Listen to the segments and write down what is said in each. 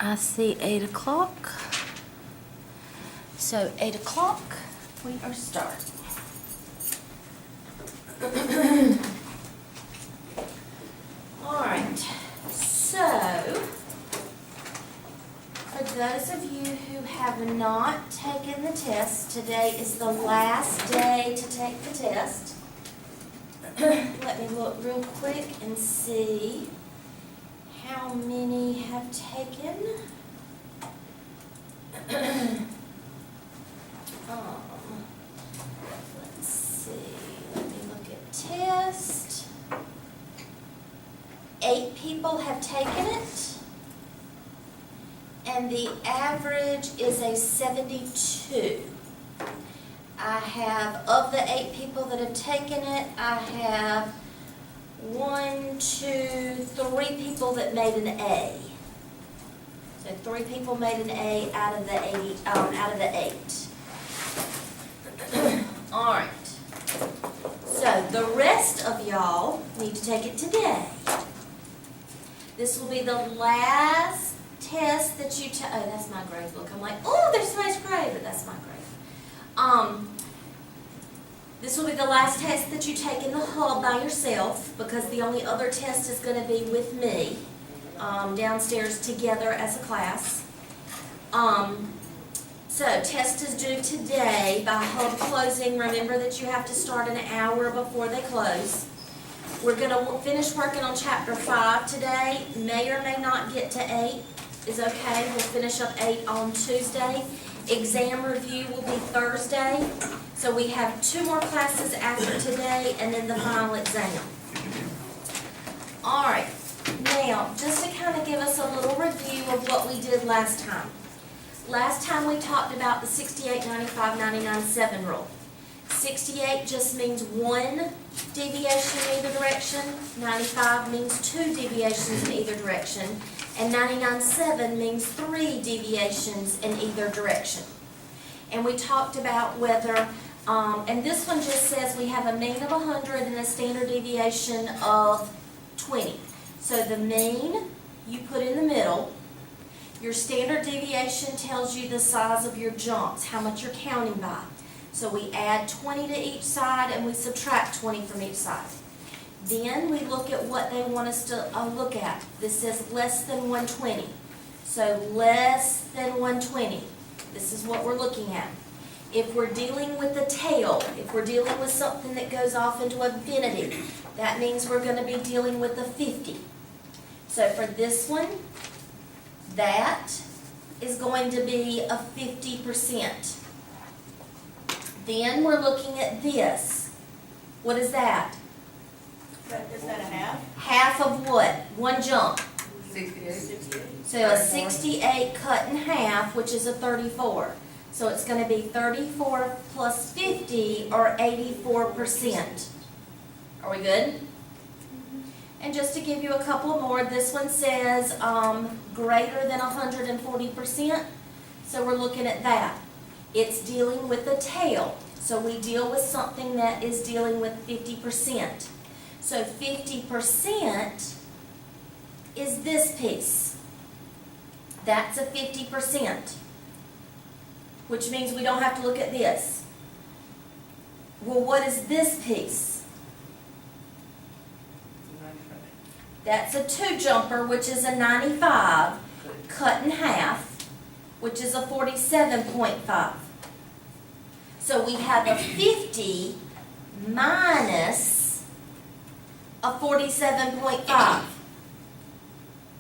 I see 8 o'clock. So 8 o'clock, we are starting. All right, so for those of you who have not taken the test, today is the last day to take the test. Let me look real quick and see how many have taken. Let's see, let me look at test. 8 people have taken it, and the average is a 72. I have, of the 8 people that have taken it, I have 1, 2, 3 people that made an A. So 3 people made an A out of the 8. All right. So the rest of y'all need to take it today. This will be the last test that you take. Oh, that's my grade book. I'm like, oh, there's so much grade, but that's my grade. This will be the last test that you take in the hub by yourself, because the only other test is going to be with me downstairs together as a class. So test is due today by hub closing. Remember that you have to start an hour before they close. We're going to finish working on chapter 5 today. May or may not get to 8 is okay. We'll finish up 8 on Tuesday. Exam review will be Thursday. So we have 2 more classes after today and then the final exam. All right. Now, just to kind of give us a little review of what we did last time. Last time we talked about the 68, 95, 99, 7 rule. 68 just means 1 deviation in either direction. 95 means 2 deviations in either direction. And 99.7 means 3 deviations in either direction. And we talked about whether, and this one just says we have a mean of 100 and a standard deviation of 20. So the mean you put in the middle. Your standard deviation tells you the size of your jumps, how much you're counting by. So we add 20 to each side and we subtract 20 from each side. Then we look at what they want us to look at. This says less than 120. So less than 120. This is what we're looking at. If we're dealing with the tail, if we're dealing with something that goes off into infinity, that means we're going to be dealing with a 50. So for this one, that is going to be a 50%. Then we're looking at this. What is that? Is that a half? Half of what? 1 jump. 68. So a 68 cut in half, which is a 34. So it's going to be 34 plus 50, or 84%. Are we good? And just to give you a couple more, this one says greater than 140%. So we're looking at that. It's dealing with the tail. So we deal with something that is dealing with 50%. So 50% is this piece. That's a 50%. Which means we don't have to look at this. Well, what is this piece? 95. That's a 2 jumper, which is a 95, cut in half, which is a 47.5. So we have a 50 minus a 47.5.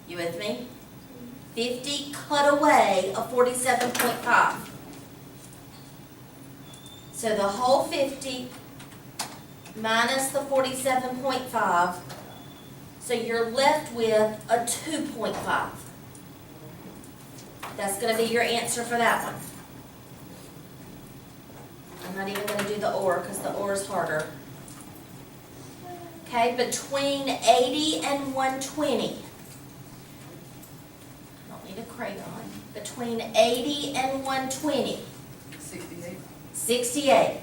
You with me? 50 cut away a 47.5. So the whole 50 minus the 47.5, so you're left with a 2.5. That's going to be your answer for that one. I'm not even going to do the or, because the or is harder. Okay, between 80 and 120. I don't need a crayon. Between 80 and 120. 68. 68.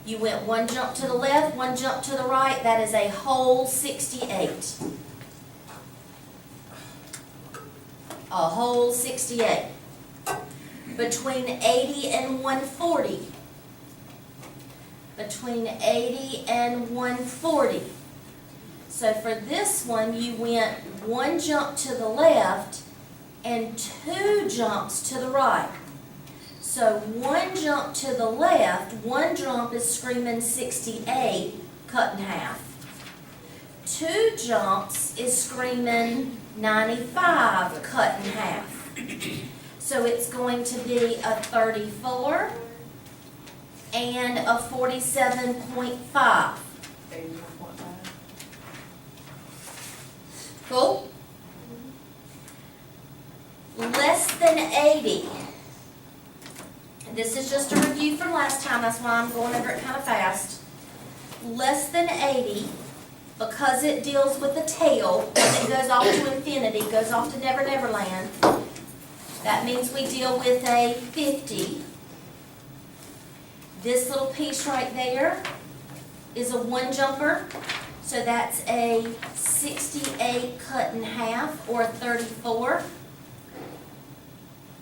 You went 1 jump to the left, 1 jump to the right. That is a whole 68. a whole 68. Between 80 and 140. Between 80 and 140. So for this one, you went one jump to the left and two jumps to the right. So one jump to the left, one jump is screaming 68, cut in half. Two jumps is screaming 95, cut in half. So it's going to be a 34 and a 47.5. 81.5. Cool? Less than 80. And this is just a review from last time, that's why I'm going over it kind of fast. Less than 80, because it deals with the tail, and it goes off to infinity, goes off to Never Never Land. That means we deal with a 50. This little piece right there is a one jumper, so that's a 68 cut in half, or a 34.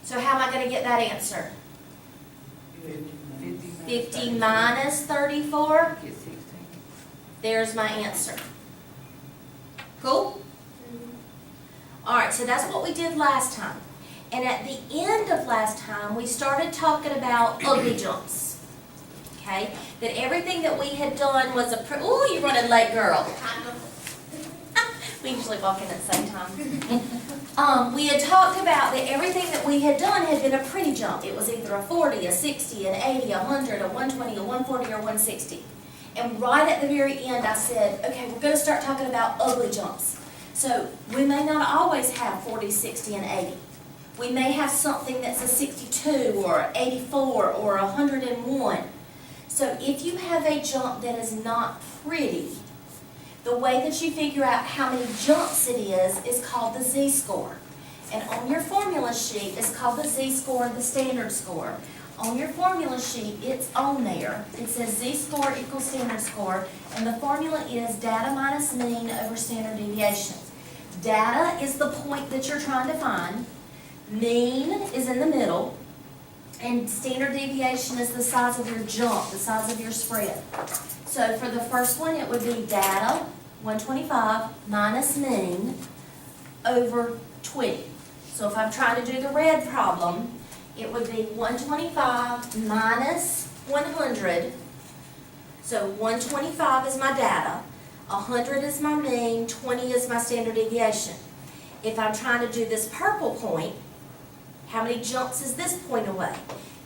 So how am I going to get that answer? 50 minus 34, Get 16. there's my answer. Cool? Alright, so that's what we did last time. And at the end of last time, we started talking about ugly jumps. Okay? That everything that we had done was a ooh, you're running late, girl. We usually walk in at the same time. We had talked about that everything that we had done had been a pretty jump. It was either a 40, a 60, an 80, a 100, a 120, a 140, or 160. And right at the very end, I said, okay, we're going to start talking about ugly jumps. So we may not always have 40, 60, and 80. We may have something that's a 62, or 84, or 101. So if you have a jump that is not pretty, the way that you figure out how many jumps it is called the z-score. And on your formula sheet, it's called the z-score, the standard score. On your formula sheet, it's on there. It says z-score equals standard score, and the formula is data minus mean over standard deviation. Data is the point that you're trying to find. Mean is in the middle. And standard deviation is the size of your jump, the size of your spread. So for the first one, it would be data, 125, minus mean, over 20. So if I'm trying to do the red problem, it would be 125 minus 100. So 125 is my data, 100 is my mean, 20 is my standard deviation. If I'm trying to do this purple point, how many jumps is this point away?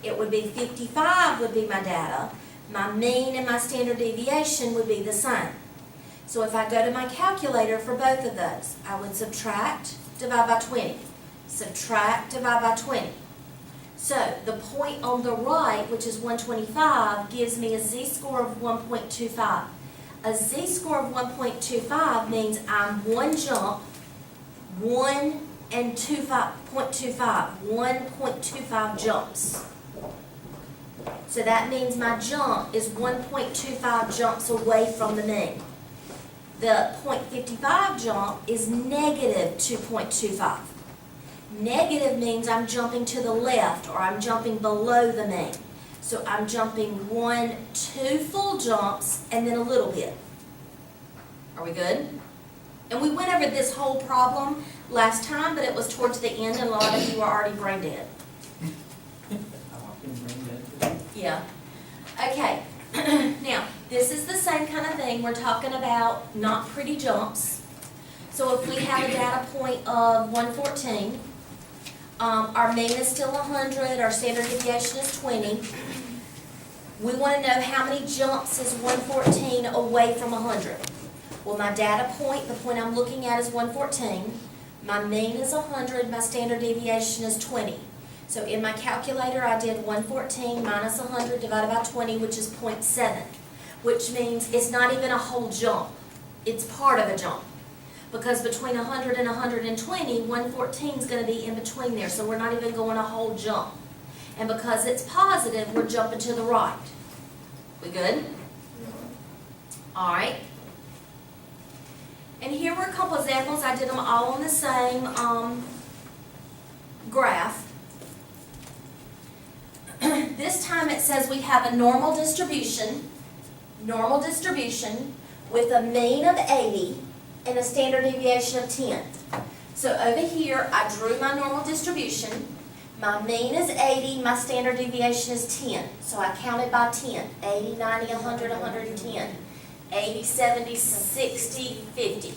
It would be 55 would be my data. My mean and my standard deviation would be the same. So if I go to my calculator for both of those, I would subtract, divide by 20. Subtract, divide by 20. So the point on the right, which is 125, gives me a z-score of 1.25. A z-score of 1.25 means I'm one jump, 1 and 0.25, 1.25 jumps. So that means my jump is 1.25 jumps away from the mean. The 0.55 jump is negative 2.25. Negative means I'm jumping to the left, or I'm jumping below the mean. So I'm jumping 2 full jumps and then a little bit. Are we good? And we went over this whole problem last time, but it was towards the end and a lot of you were already brain dead. Yeah. Okay. Now, this is the same kind of thing. We're talking about not pretty jumps. So if we have a data point of 114, our mean is still 100, our standard deviation is 20. We want to know how many jumps is 114 away from 100. Well, my data point, the point I'm looking at is 114. My mean is 100, my standard deviation is 20. So in my calculator, I did 114 minus 100 divided by 20, which is 0.7, which means it's not even a whole jump. It's part of a jump. Because between 100 and 120, 114 is going to be in between there, so we're not even going a whole jump. And because it's positive, we're jumping to the right. We good? All right. And here were a couple examples. I did them all on the same time it says we have a normal distribution with a mean of 80 and a standard deviation of 10. So over here, I drew my normal distribution. My mean is 80, my standard deviation is 10. So I counted by 10, 80, 90, 100, 110, 80, 70, 60, 50.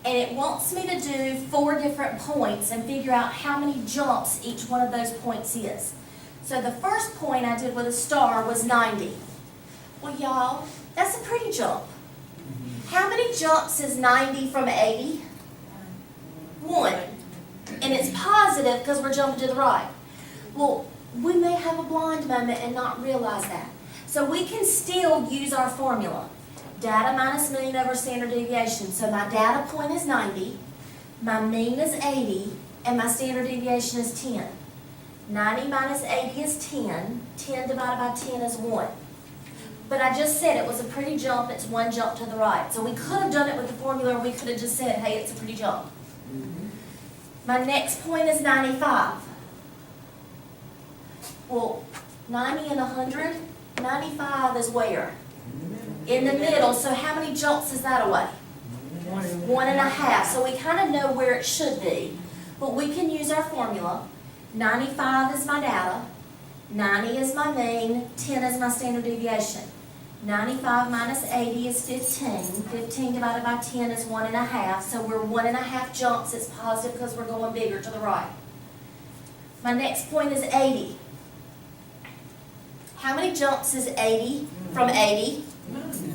And it wants me to do 4 different points and figure out how many jumps each one of those points is. So the first point I did with a star was 90. Well, y'all, that's a pretty jump. How many jumps is 90 from 80? 1. And it's positive because we're jumping to the right. Well, we may have a blind moment and not realize that. So we can still use our formula. Data minus mean over standard deviation. So my data point is 90, my mean is 80, and my standard deviation is 10. 90 minus 80 is 10. 10 divided by 10 is 1. But I just said it was a pretty jump. It's 1 jump to the right. So we could have done it with the formula, or we could have just said, hey, it's a pretty jump. My next point is 95. Well, 90 and 100, 95 is where? In the middle. So how many jumps is that away? 1.5. So we kind of know where it should be. But we can use our formula. 95 is my data. 90 is my mean. 10 is my standard deviation. 95 minus 80 is 15. 15 divided by 10 is 1.5. So we're 1.5 jumps. It's positive because we're going bigger to the right. My next point is 80. How many jumps is 80 from 80?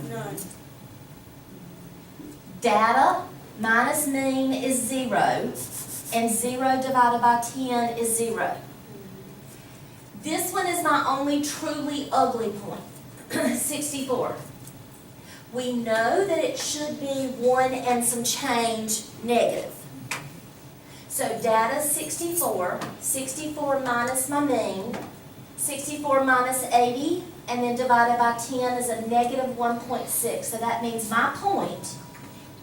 None. Data minus mean is 0. And 0 divided by 10 is 0. This one is my only truly ugly point. 64. We know that it should be 1 and some change negative. So data is 64. 64 minus my mean. 64 minus 80, and then divided by 10 is a negative 1.6. So that means my point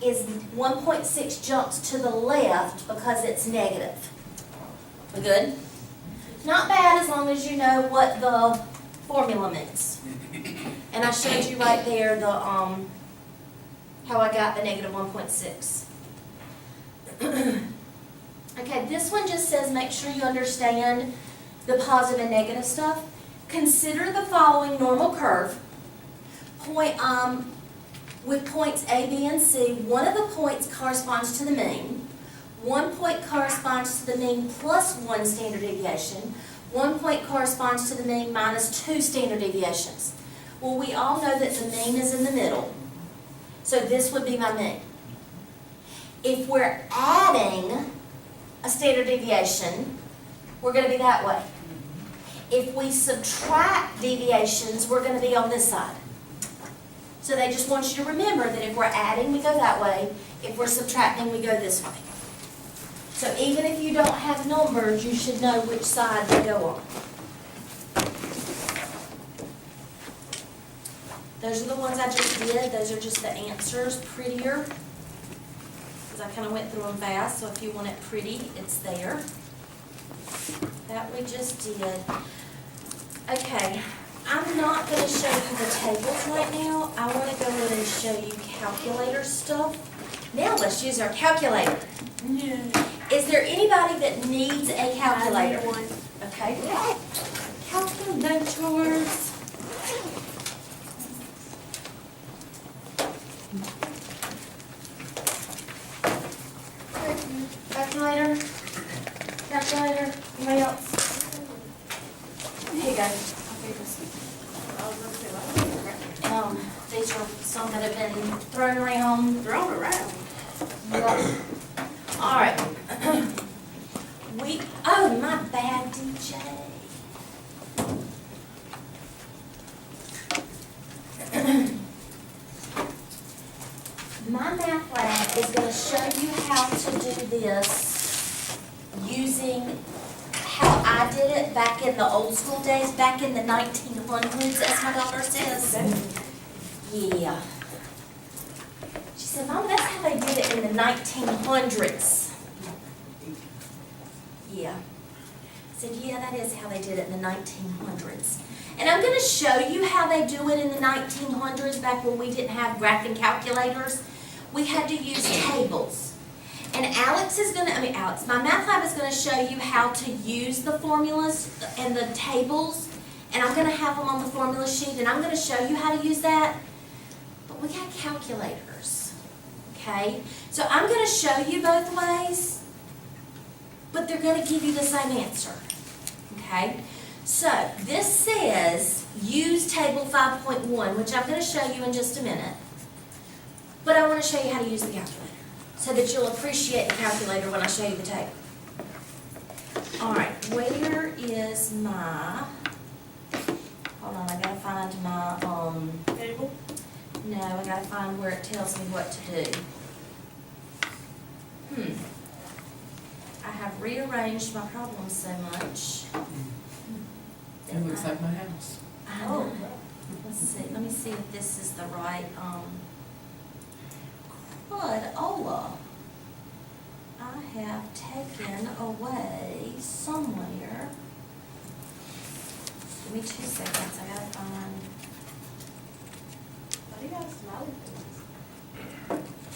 is 1.6 jumps to the left because it's negative. We good? Not bad as long as you know what the formula means. And I showed you right there the how I got the negative 1.6. Okay, this one just says make sure you understand the positive and negative stuff. Consider the following normal curve. With points A, B, and C, one of the points corresponds to the mean. 1 point corresponds to the mean plus 1 standard deviation. 1 point corresponds to the mean minus 2 standard deviations. Well, we all know that the mean is in the middle. So this would be my mean. If we're adding a standard deviation, we're going to be that way. If we subtract deviations, we're going to be on this side. So they just want you to remember that if we're adding, we go that way. If we're subtracting, we go this way. So even if you don't have numbers, you should know which side to go on. Those are the ones I just did. Those are just the answers, prettier. Because I kind of went through them fast, so if you want it pretty, it's there. That we just did. Okay, I'm not going to show you the tables right now. I want to go in and show you calculator stuff. Now let's use our calculator. Yeah. Is there anybody that needs a calculator? I need one. Okay. Calculators. Calculator? Calculator? Anybody else? Here you go. These are some that have been thrown around. Thrown around. Yeah. All right. Oh, my bad, DJ. My math lab is going to show you how to do this using how I did it back in the old school days, back in the 1900s, as my daughter says. Yeah. She said, Mom, that's how they did it in the 1900s. Yeah. said, yeah, that is how they did it in the 1900s. And I'm going to show you how they do it in the 1900s, back when we didn't have graphing calculators. We had to use tables. And Alex, my math lab is going to show you how to use the formulas and the tables. And I'm going to have them on the formula sheet, and I'm going to show you how to use that. But we got calculators, okay? So I'm going to show you both ways, but they're going to give you the same answer, okay? So this says use table 5.1, which I'm going to show you in just a minute. But I want to show you how to use the calculator so that you'll appreciate the calculator when I show you the table. All right, where is my, hold on, I got to find my, Table? no, I got to find where it tells me what to do. I have rearranged my problem so much. It looks like my house. I know. Let's see, let me see if this is the right, Crudola. I have taken away somewhere. Give me 2 seconds, I gotta find. Why do you got smiley faces?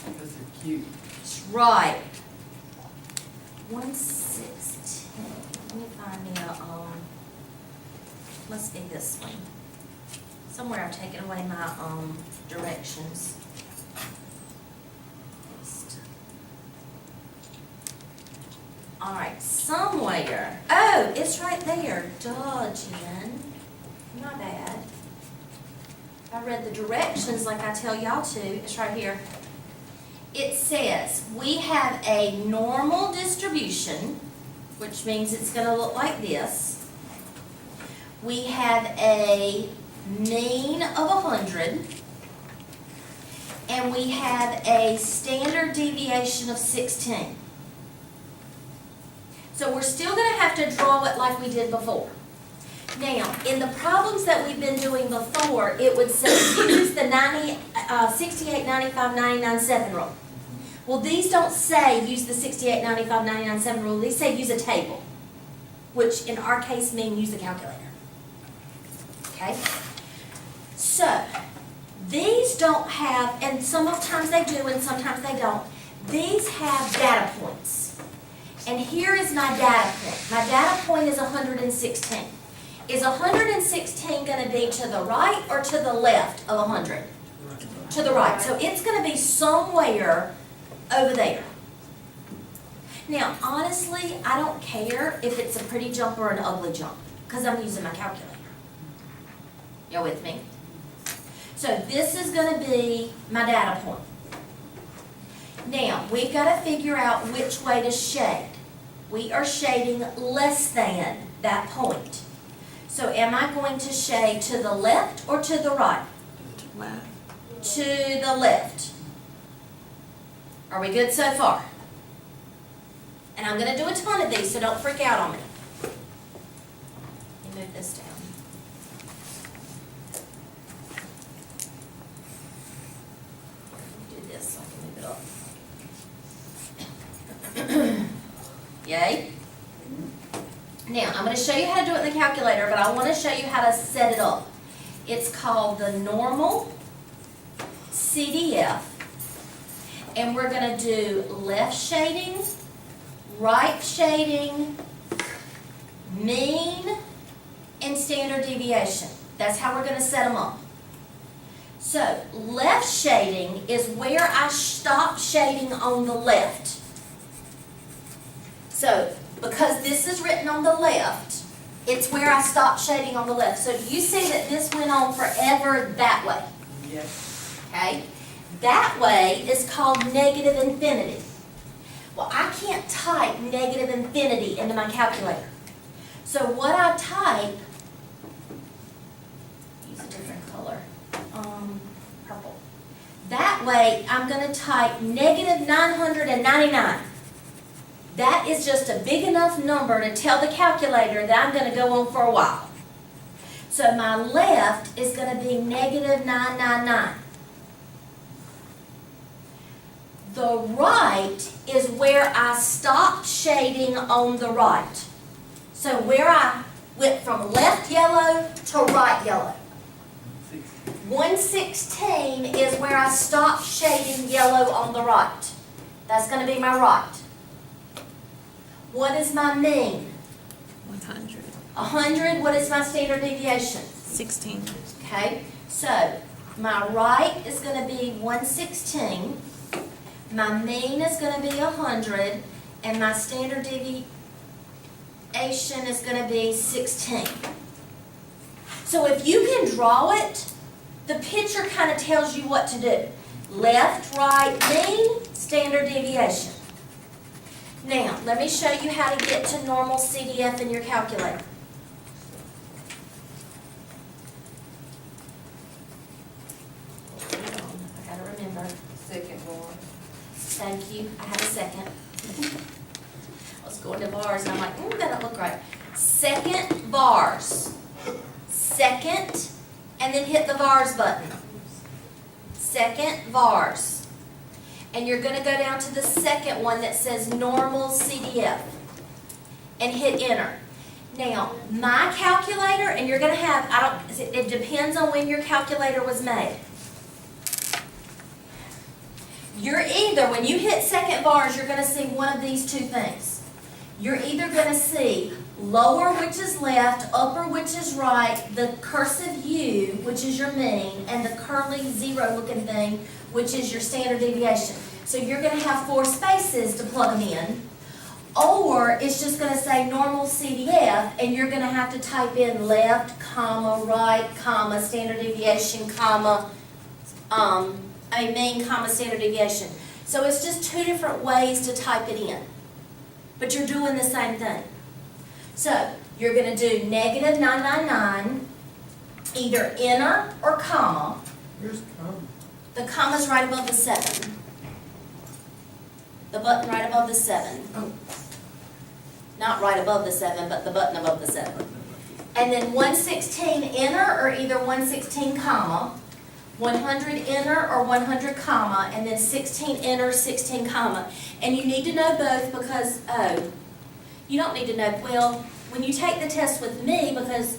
Because they're cute. It's right. 116. Let me find me a, must be this one. Somewhere I've taken away my, directions. All right, somewhere. Oh, it's right there. Duh, Jen. Not bad. I read the directions like I tell y'all to. It's right here. It says we have a normal distribution, which means it's going to look like this. We have a mean of 100, and we have a standard deviation of 16. So we're still going to have to draw it like we did before. Now, in the problems that we've been doing before, it would say use the 68, 95, 99, 7 rule. Well, these don't say use the 68, 95, 99, 7 rule. These say use a table, which in our case mean use the calculator. Okay? So, these don't have, and sometimes they do and sometimes they don't, these have data points. And here is my data point. My data point is 116. Is 116 going to be to the right or to the left of 100? To the right. So it's going to be somewhere over there. Now, honestly, I don't care if it's a pretty jump or an ugly jump, because I'm using my calculator. Y'all with me? So this is going to be my data point. Now, we've got to figure out which way to shade. We are shading less than that point. So am I going to shade to the left or to the right? Left. To the left. Are we good so far? And I'm going to do a ton of these, so don't freak out on me. Let me move this down. Do this so I can move it up. Yay? Now, I'm going to show you how to do it in the calculator, but I want to show you how to set it up. It's called the normal CDF, and we're going to do left shading, right shading, mean, and standard deviation. That's how we're going to set them up. So, left shading is where I stop shading on the left. So, because this is written on the left, it's where I stop shading on the left. So, do you see that this went on forever that way? Yes. Okay? That way is called negative infinity. Well, I can't type negative infinity into my calculator. So what I type, use a different color, purple. That way I'm going to type negative 999. That is just a big enough number to tell the calculator that I'm going to go on for a while. So my left is going to be negative 999. The right is where I stopped shading on the right. So where I went from left yellow to right yellow. 116 is where I stopped shading yellow on the right. That's going to be my right. What is my mean? 100. 100. What is my standard deviation? 16. Okay, so my right is going to be 116. My mean is going to be 100. And my standard deviation is going to be 16. So if you can draw it, the picture kind of tells you what to do. Left, right, mean, standard deviation. Now, let me show you how to get to normal CDF in your calculator. I gotta remember. Second one. Thank you, I had a second. I was going to bars and I'm like, that don't look right. Second bars. Second, and then hit the vars button. Second vars. And you're gonna go down to the second one that says normal CDF and hit enter. Now, my calculator, and you're gonna have, it depends on when your calculator was made. You're either, when you hit second bars, you're gonna see one of these two things. You're either gonna see lower, which is left, upper, which is right, the cursive U, which is your mean, and the curly zero looking thing, which is your standard deviation. So you're gonna have 4 spaces to plug them in, or it's just gonna say normal CDF, and you're gonna have to type in left, comma, right, comma, standard deviation, comma, mean, comma, standard deviation. So it's just 2 different ways to type it in, but you're doing the same thing. So you're going to do negative 999, either enter or comma. Here's comma. The comma's right above the 7. The button right above the 7. Oh. Not right above the 7, but the button above the 7. And then 116 enter or either 116 comma, 100 enter or 100 comma, and then 16 enter, 16 comma. And you need to know both because, you don't need to know, well, when you take the test with me, because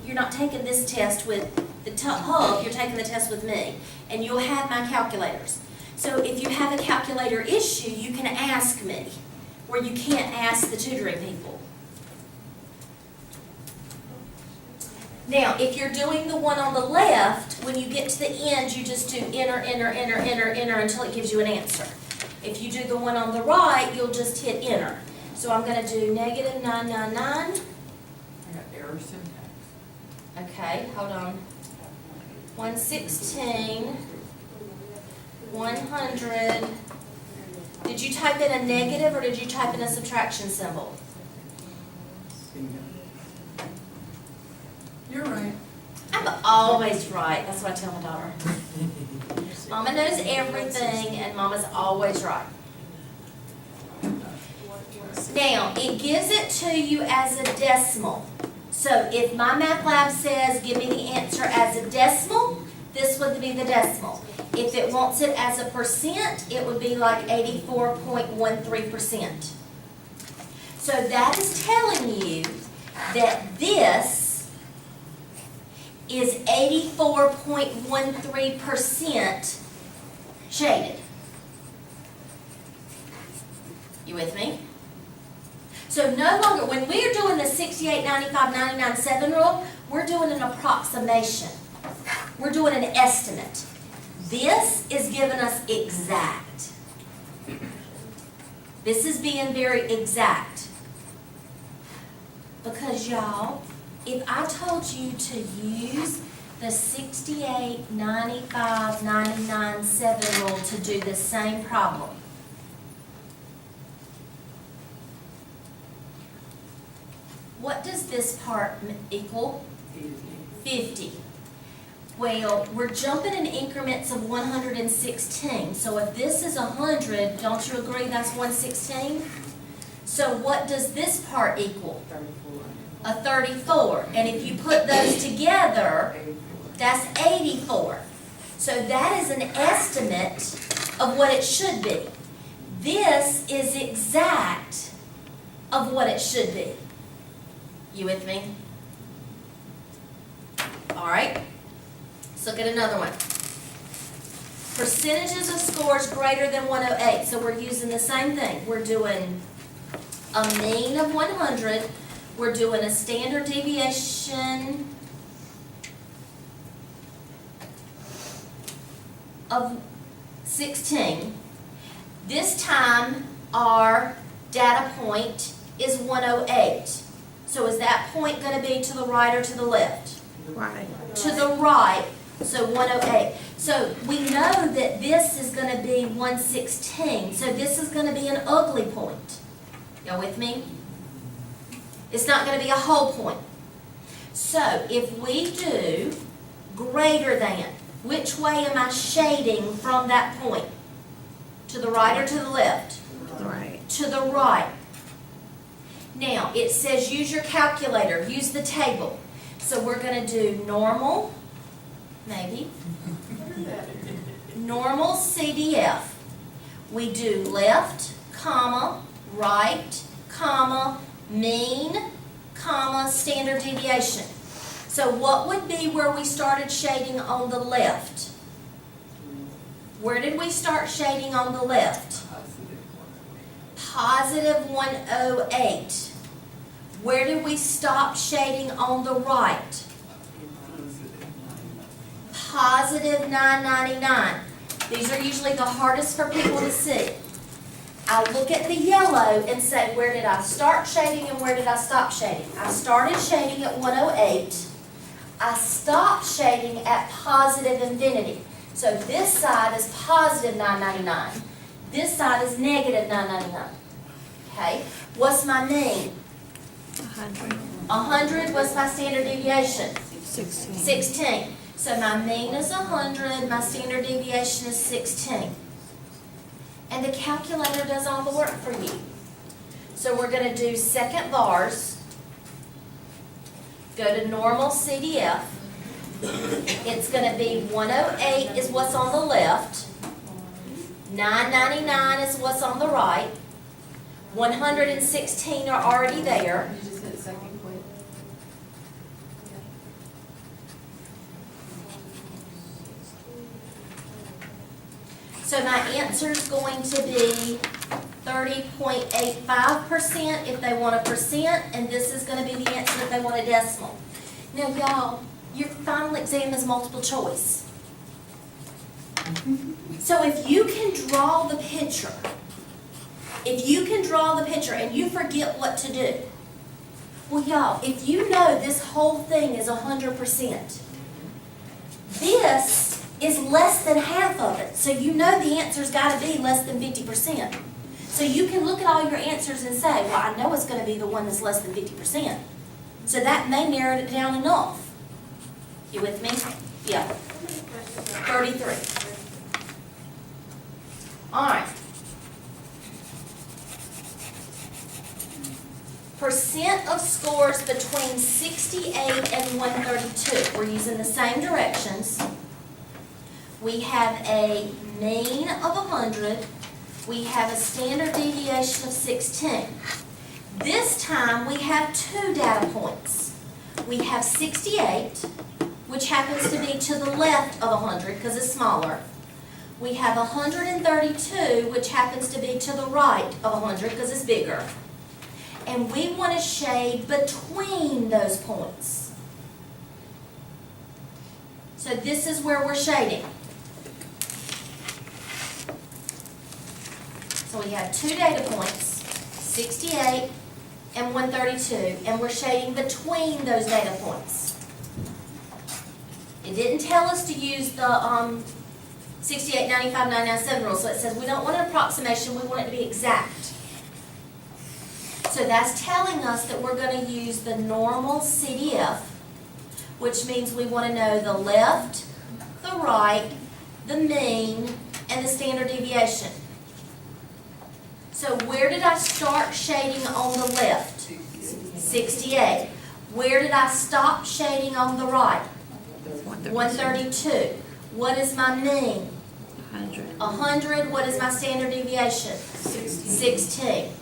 you're not taking this test with the hub, you're taking the test with me, and you'll have my calculators. So if you have a calculator issue, you can ask me, where you can't ask the tutoring people. Now, if you're doing the one on the left, when you get to the end, you just do enter, enter, enter, enter, enter until it gives you an answer. If you do the one on the right, you'll just hit enter. So I'm going to do negative 999. I got error syntax. Okay, hold on. 116, 100. Did you type in a negative or did you type in a subtraction symbol? You're right. I'm always right. That's what I tell my daughter. Mama knows everything and Mama's always right. Now, it gives it to you as a decimal. So if my math lab says, give me the answer as a decimal, this would be the decimal. If it wants it as a percent, it would be like 84.13%. So that is telling you that this is 84.13% shaded. You with me? So no longer, when we're doing the 68, 95, 99, 7 rule, we're doing an approximation. We're doing an estimate. This is giving us exact. This is being very exact. Because y'all, if I told you to use the 68, 95, 99, 7 rule to do the same problem, what does this part equal? 50. Well, we're jumping in increments of 116. So if this is 100, don't you agree that's 116? So what does this part equal? 34. A 34. And if you put those together, that's 84. So that is an estimate of what it should be. This is exact of what it should be. You with me? All right, let's look at another one. Percentages of scores greater than 108. So we're using the same thing. We're doing a mean of 100. We're doing a standard deviation of 16. This time our data point is 108. So is that point going to be to the right or to the left? Right. To the right, so 108. So we know that this is going to be 116. So this is going to be an ugly point. Y'all with me? It's not going to be a whole point. So if we do greater than, which way am I shading from that point? To the right or to the left? Right. To the right. Now, it says use your calculator, use the table. So we're going to do normal, maybe, normal CDF. We do left, comma, right, comma, mean, comma, standard deviation. So what would be where we started shading on the left? Where did we start shading on the left? Positive 108. Where did we stop shading on the right? Positive 999. These are usually the hardest for people to see. I look at the yellow and say, where did I start shading and where did I stop shading? I started shading at 108. I stopped shading at positive infinity. So this side is positive 999. This side is negative 999. Okay? What's my mean? 100. 100. What's my standard deviation? 16. 16. So my mean is 100, my standard deviation is 16. And the calculator does all the work for you. So we're going to do second bars. Go to normal CDF. It's going to be 108 is what's on the left. 999 is what's on the right. 116 are already there. You just hit second quick. So my answer is going to be 30.85% if they want a percent, and this is going to be the answer if they want a decimal. Now, y'all, your final exam is multiple choice. So if you can draw the picture, and you forget what to do, well, y'all, if you know this whole thing is 100%, this is less than half of it. So you know the answer's got to be less than 50%. So you can look at all your answers and say, well, I know it's going to be the one that's less than 50%. So that may narrow it down enough. You with me? Yeah. 33. All right. Percent of scores between 68 and 132. We're using the same directions. We have a mean of 100. We have a standard deviation of 16. This time we have two data points. We have 68, which happens to be to the left of 100 because it's smaller. We have 132, which happens to be to the right of 100 because it's bigger. And we want to shade between those points. So this is where we're shading. So we have two data points, 68 and 132, and we're shading between those data points. It didn't tell us to use the 68, 95, 997 rule, so it says we don't want an approximation, we want it to be exact. So that's telling us that we're going to use the normal CDF, which means we want to know the left, the right, the mean, and the standard deviation. So where did I start shading on the left? 68. Where did I stop shading on the right? 132. What is my mean? 100. 100. What is my standard deviation? 16.